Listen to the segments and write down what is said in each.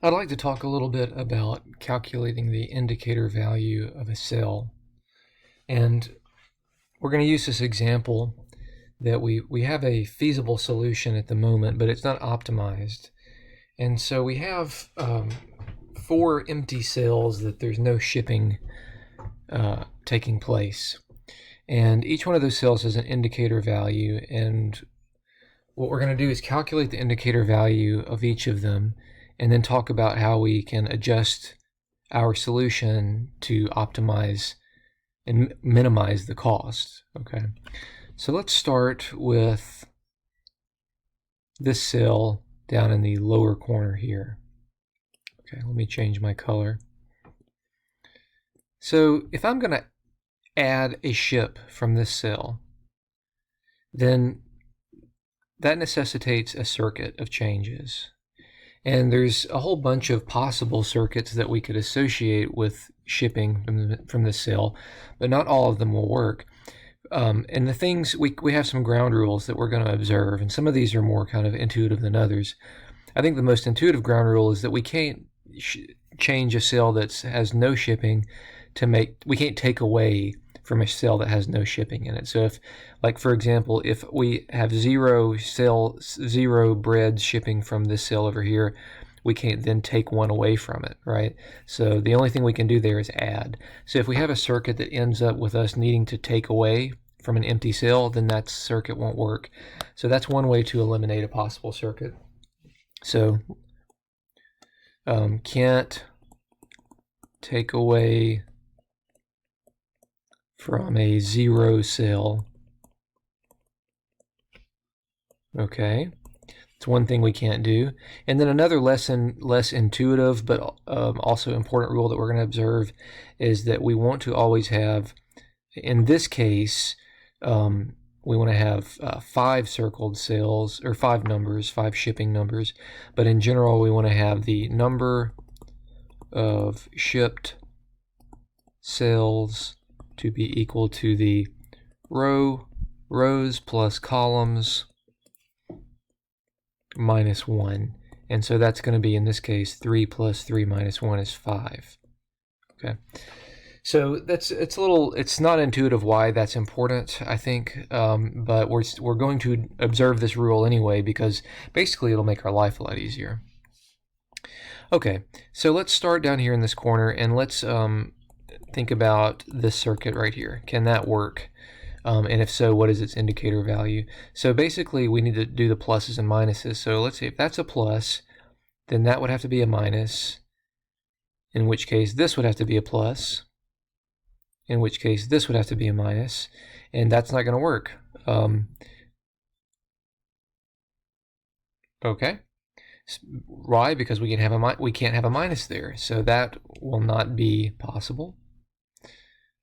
I'd like to talk a little bit about calculating the indicator value of a cell. And we're going to use this example that we have a feasible solution at the moment, but it's not optimized. And so we have 4 empty cells that there's no shipping taking place. And each one of those cells has an indicator value, and what we're going to do is calculate the indicator value of each of them and then talk about how we can adjust our solution to optimize and minimize the cost. Okay, so let's start with this cell down in the lower corner here. Okay, let me change my color. So if I'm going to add a ship from this cell, then that necessitates a circuit of changes. And there's a whole bunch of possible circuits that we could associate with shipping from this cell, but not all of them will work. And the things, we have some ground rules that we're going to observe, and some of these are more kind of intuitive than others. I think the most intuitive ground rule is that we can't change a cell that has no shipping we can't take away from a cell that has no shipping in it. So if, like for example, if we have zero bread shipping from this cell over here, we can't then take one away from it, right? So the only thing we can do there is add. So if we have a circuit that ends up with us needing to take away from an empty cell, then that circuit won't work. So that's one way to eliminate a possible circuit. So can't take away from a zero cell. Okay, it's one thing we can't do. And then another less intuitive but also important rule that we're going to observe is that we want to always have, in this case, we want to have 5 circled cells, or 5 numbers, 5 shipping numbers, but in general we want to have the number of shipped cells to be equal to the rows plus columns minus 1. And so that's going to be, in this case, 3 plus 3 minus 1 is 5. Okay. So it's not intuitive why that's important, I think, but we're going to observe this rule anyway because basically it'll make our life a lot easier. Okay, so let's start down here in this corner and let's think about this circuit right here. Can that work? And if so, what is its indicator value? So basically we need to do the pluses and minuses. So let's see, if that's a plus, then that would have to be a minus, in which case this would have to be a plus, in which case this would have to be a minus, and that's not going to work. Okay. Why? Because we can't have a minus there, so that will not be possible.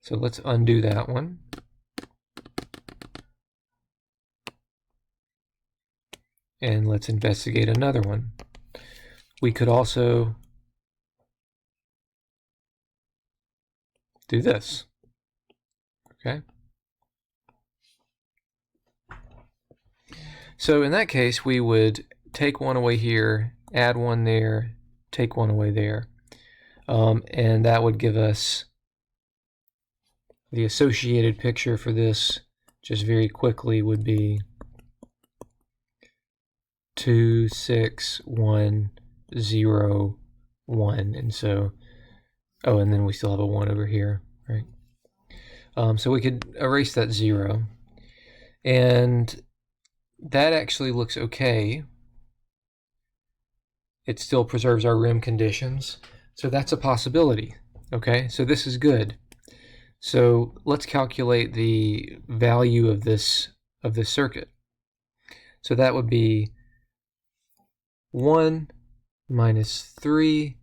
So let's undo that one. And let's investigate another one. We could also do this. Okay. So in that case, we would take one away here, add one there, take one away there. And that would give us the associated picture for this, just very quickly, would be 2, 6, 1, 0, 1. And so, oh, and then we still have a 1 over here, right? So we could erase that 0. And that actually looks okay. It still preserves our rim conditions. So that's a possibility. Okay, so this is good. So let's calculate the value of this circuit. So that would be 1 minus 3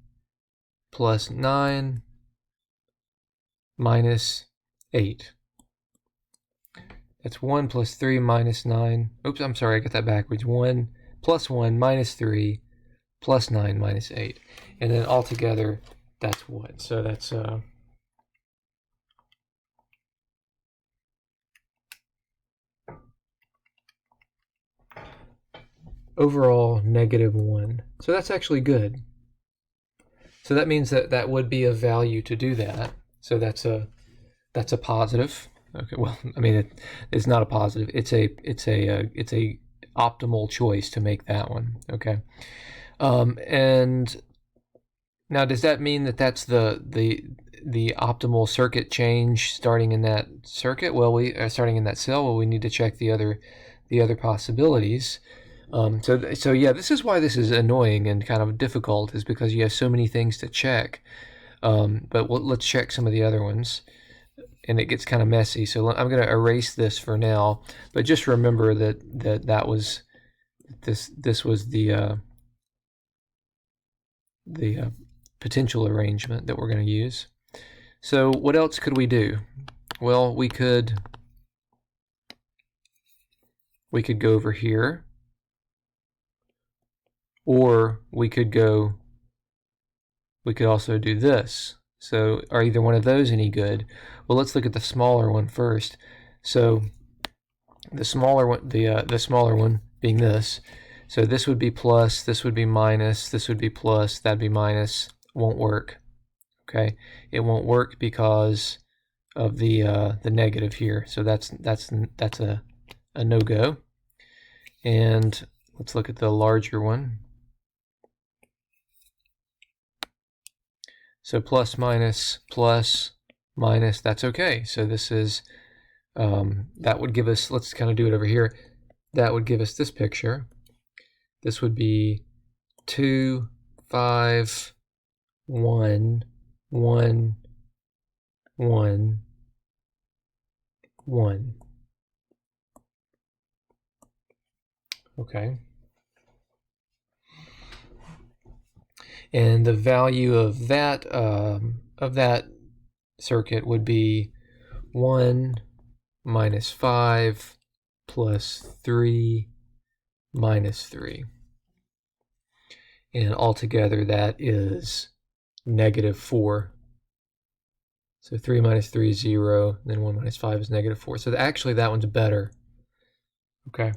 plus 9 minus 8. That's 1 plus 3 minus 9. Oops, I'm sorry, I got that backwards. 1 plus 1 minus 3 plus 9 minus 8. And then altogether, that's what? So that's overall -1. So that's actually good. So that means that that would be a value to do that. So that's a positive. Okay, well, I mean, it's not a positive. It's a optimal choice to make that one. Okay, and now does that mean that that's the optimal circuit change starting in that circuit? Well, we starting in that cell. Well, we need to check the other possibilities. So yeah, this is why this is annoying and kind of difficult, is because you have so many things to check. But let's check some of the other ones, and it gets kind of messy. So I'm going to erase this for now, but just remember that was this was the potential arrangement that we're going to use. So what else could we do? Well, we could go over here, or we could also do this. So are either one of those any good? Well, let's look at the smaller one first. So the smaller one, the smaller one being this. So this would be plus, this would be minus, this would be plus, that'd be minus. Won't work. Okay, it won't work because of the negative here. So that's a no-go. And let's look at the larger one. So plus, minus, that's okay. So this is, that would give us, let's kind of do it over here. That would give us this picture. This would be 2, 5, 1, 1, 1, 1. Okay. And the value of that circuit would be 1 minus 5 plus 3 minus 3. And altogether that is negative 4. So 3 minus 3 is 0, then 1 minus 5 is negative 4. So actually that one's better. Okay,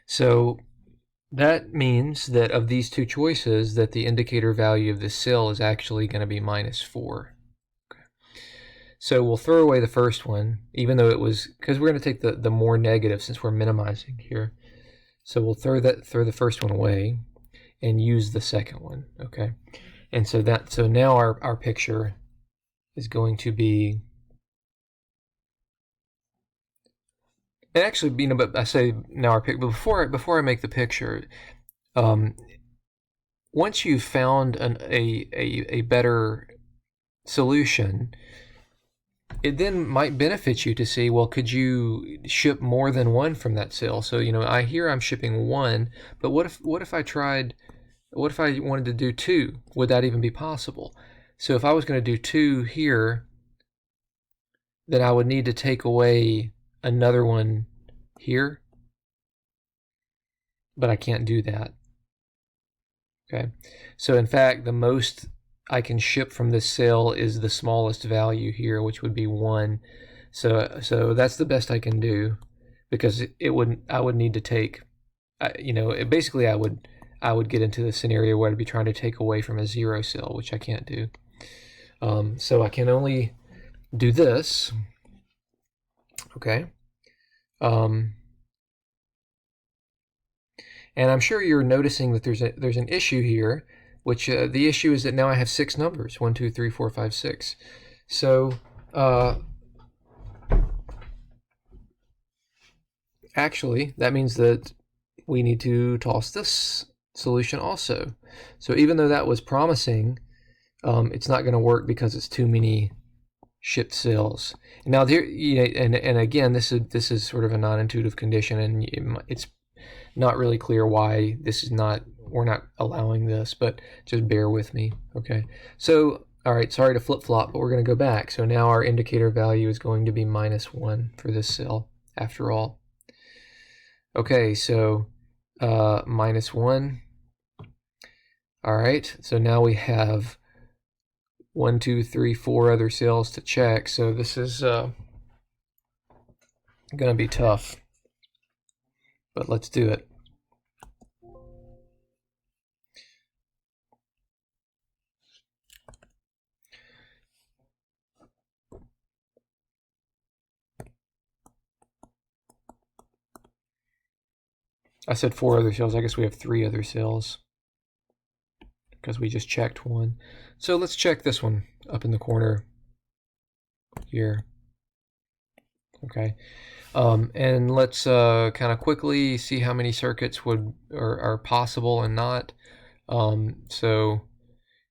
so that means that of these two choices, that the indicator value of this cell is actually going to be minus 4. Okay. So we'll throw away the first one, even though it was, because we're going to take the more negative since we're minimizing here. So we'll throw the first one away and use the second one. Okay, and so now our picture is going to be, and actually, but I say now our picture, but before I make the picture, once you've found a better solution, it then might benefit you to see, well, could you ship more than one from that cell? So I hear I'm shipping 1, but what if I wanted to do 2? Would that even be possible? So if I was going to do 2 here, then I would need to take away another one here, but I can't do that. Okay, so in fact, the most I can ship from this cell is the smallest value here, which would be 1. So that's the best I can do, because I would need to take, basically I would get into the scenario where I'd be trying to take away from a 0 cell, which I can't do. So I can only do this. Okay. And I'm sure you're noticing that there's an issue here, which the issue is that now I have 6 numbers, 1, 2, 3, 4, 5, 6. So actually, that means that we need to toss this solution also. So even though that was promising, it's not going to work because it's too many shipped cells. Now there, and again, this is sort of a non-intuitive condition, and it's not really clear why we're not allowing this, but just bear with me. Okay, so all right, sorry to flip-flop, but we're going to go back. So now our indicator value is going to be minus 1 for this cell after all. Okay, so minus 1. All right, so now we have 1, 2, 3, 4 other cells to check. So this is going to be tough, but let's do it. I said 4 other cells. I guess we have 3 other cells because we just checked one. So let's check this one up in the corner here. Okay. And let's kind of quickly see how many circuits are possible and not. So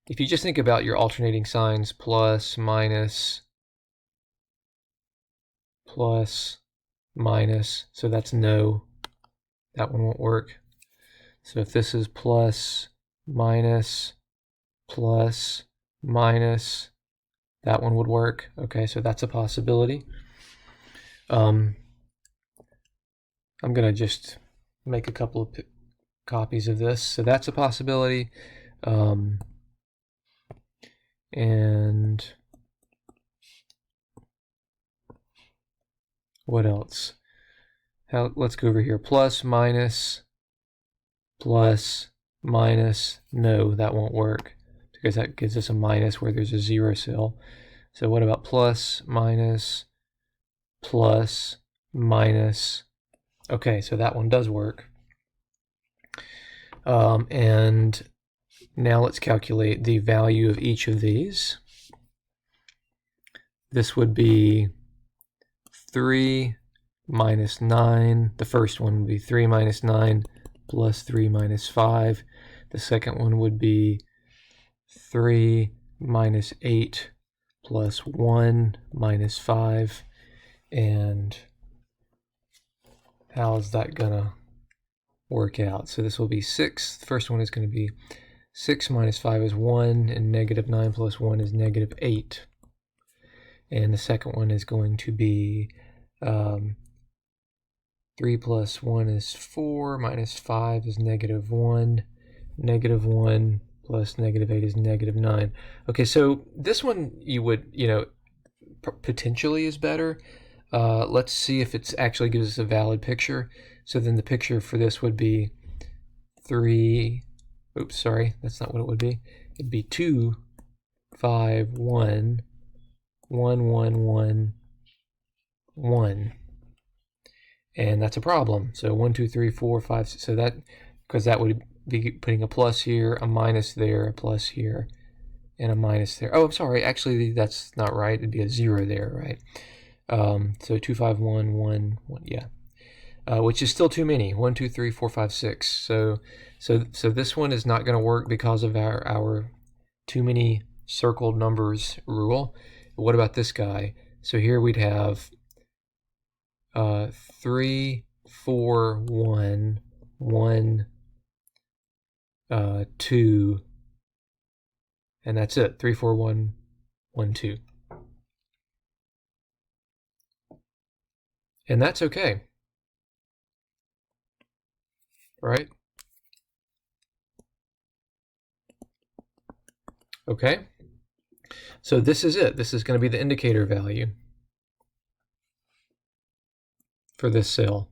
if you just think about your alternating signs, plus, minus, so that's no. That one won't work. So if this is plus, minus, that one would work. Okay, so that's a possibility. I'm going to just make a couple of copies of this. So that's a possibility. And what else? Let's go over here. Plus, minus, no, that won't work because that gives us a minus where there's a 0 cell. So what about plus, minus? Okay, so that one does work. And now let's calculate the value of each of these. This would be 3 minus 9. The first one would be 3 minus 9 plus 3 minus 5. The second one would be 3 minus 8 plus 1 minus 5. And how is that gonna work out? So this will be 6. The first one is going to be 6 minus 5 is 1, and negative 9 plus 1 is negative 8. And the second one is going to be 3 plus 1 is 4, minus 5 is negative 1, negative 1 plus negative 8 is negative 9. Okay, so this one you would, potentially is better. Let's see if it actually gives us a valid picture. So then the picture for this would be 3, oops, sorry, that's not what it would be. It'd be 2, 5, 1, 1, 1, 1, 1. And that's a problem. So 1, 2, 3, 4, 5, so that, because that would be putting a plus here, a minus there, a plus here, and a minus there. Oh, I'm sorry, actually that's not right. It'd be a 0 there, right? So 2, 5, 1, 1, 1, yeah. Which is still too many. 1, 2, 3, 4, 5, 6. So this one is not going to work because of our too many circled numbers rule. What about this guy? So here we'd have 3, 4, 1, 1, 2, and that's it. 3, 4, 1, 1, 2. And that's okay. Right? Okay. So this is it. This is going to be the indicator value for this cell.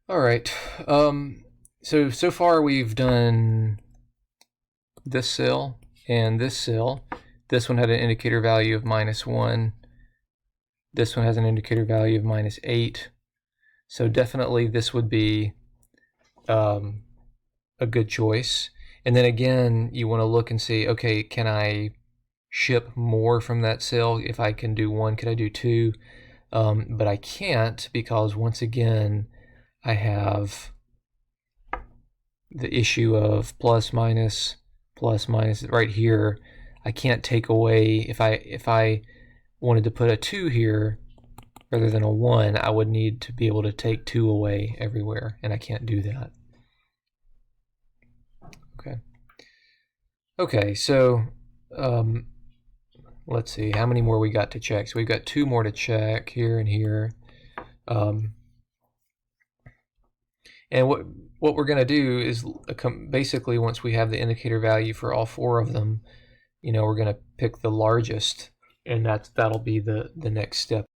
All right. So far we've done this cell and this cell. This one had an indicator value of -1. This one has an indicator value of -8. So definitely this would be a good choice. And then again, you want to look and see, okay, can I ship more from that cell? If I can do 1, could I do 2? But I can't, because once again, I have the issue of plus minus right here. I can't take away, if I wanted to put a 2 here rather than a 1, I would need to be able to take 2 away everywhere, and I can't do that. Okay, so let's see how many more we got to check. So we've got 2 more to check here and here. And what we're going to do is basically, once we have the indicator value for all 4 of them, we're going to pick the largest, and that'll be the next step.